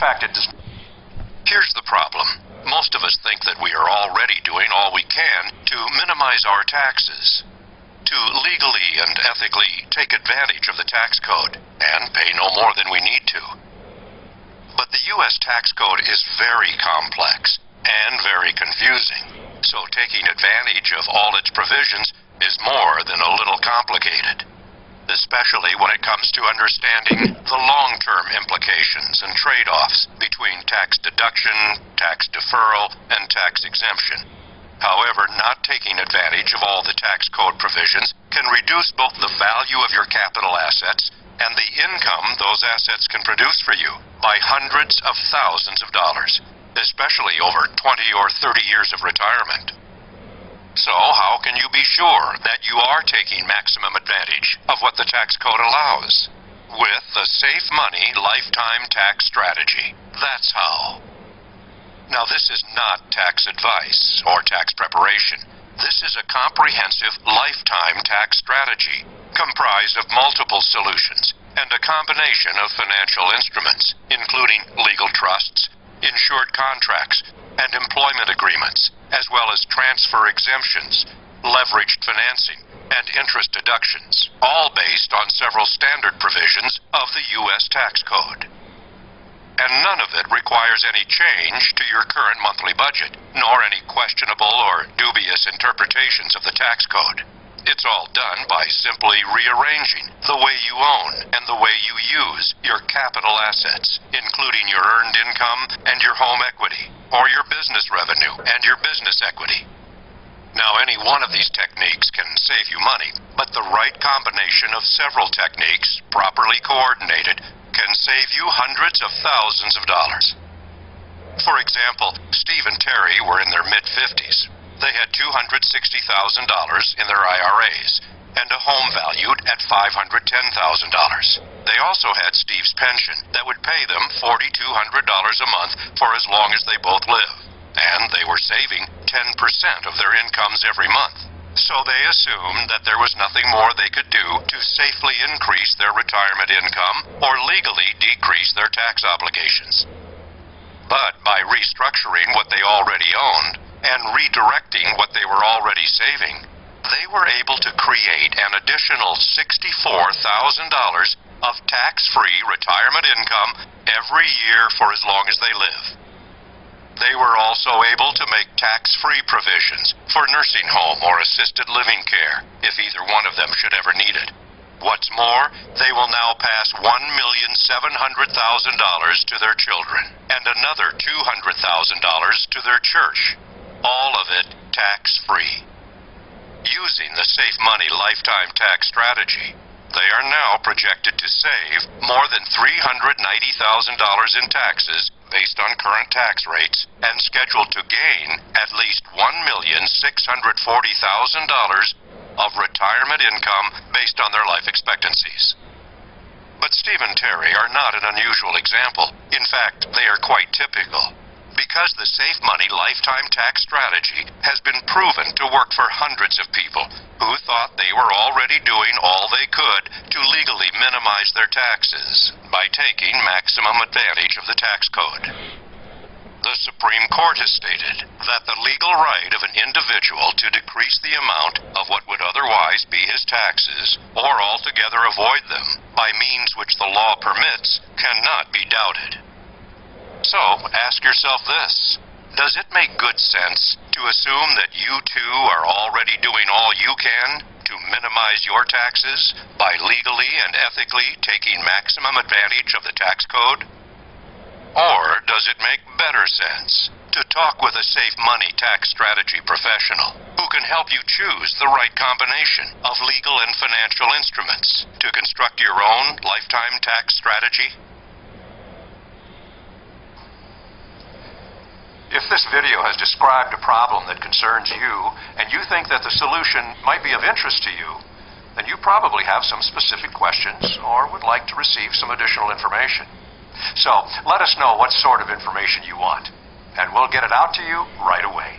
fact, it does. Here's the problem. Most of us think that we are already doing all we can to minimize our taxes, to legally and ethically take advantage of the tax code and pay no more than we need to. But the U.S. tax code is very complex and very confusing, so taking advantage of all its provisions is more than a little complicated, especially when it comes to understanding the long-term implications and trade-offs between tax deduction, tax deferral, and tax exemption. However, not taking advantage of all the tax code provisions can reduce both the value of your capital assets and the income those assets can produce for you by hundreds of thousands of dollars, especially over 20 or 30 years of retirement. So how can you be sure that you are taking maximum advantage of what the tax code allows? With the Safe Money Lifetime Tax Strategy. That's how. Now, this is not tax advice or tax preparation. This is a comprehensive lifetime tax strategy comprised of multiple solutions and a combination of financial instruments, including legal trusts, insured contracts, and employment agreements, as well as transfer exemptions, leveraged financing, and interest deductions, all based on several standard provisions of the U.S. tax code. And none of it requires any change to your current monthly budget, nor any questionable or dubious interpretations of the tax code. It's all done by simply rearranging the way you own and the way you use your capital assets, including your earned income and your home equity, or your business revenue and your business equity. Now, any one of these techniques can save you money, but the right combination of several techniques, properly coordinated, can save you hundreds of thousands of dollars. For example, Steve and Terry were in their mid-50s. They had $260,000 in their IRAs and a home valued at $510,000. They also had Steve's pension that would pay them $4,200 a month for as long as they both live, and they were saving 10% of their incomes every month. So they assumed that there was nothing more they could do to safely increase their retirement income or legally decrease their tax obligations. But by restructuring what they already owned and redirecting what they were already saving, they were able to create an additional $64,000 of tax-free retirement income every year for as long as they live. They were also able to make tax-free provisions for nursing home or assisted living care if either one of them should ever need it. What's more, they will now pass $1,700,000 to their children and another $200,000 to their church. All of it tax-free. Using the Safe Money Lifetime Tax Strategy, they are now projected to save more than $390,000 in taxes based on current tax rates and scheduled to gain at least $1,640,000 of retirement income based on their life expectancies. But Steve and Terry are not an unusual example. In fact, they are quite typical, because the Safe Money Lifetime Tax Strategy has been proven to work for hundreds of people who thought they were already doing all they could to legally minimize their taxes by taking maximum advantage of the tax code. The Supreme Court has stated that the legal right of an individual to decrease the amount of what would otherwise be his taxes, or altogether avoid them, by means which the law permits, cannot be doubted. So, ask yourself this: does it make good sense to assume that you too are already doing all you can to minimize your taxes by legally and ethically taking maximum advantage of the tax code? Or does it make better sense to talk with a Safe Money tax strategy professional who can help you choose the right combination of legal and financial instruments to construct your own lifetime tax strategy? If this video has described a problem that concerns you, and you think that the solution might be of interest to you, then you probably have some specific questions or would like to receive some additional information. So, let us know what sort of information you want, and we'll get it out to you right away.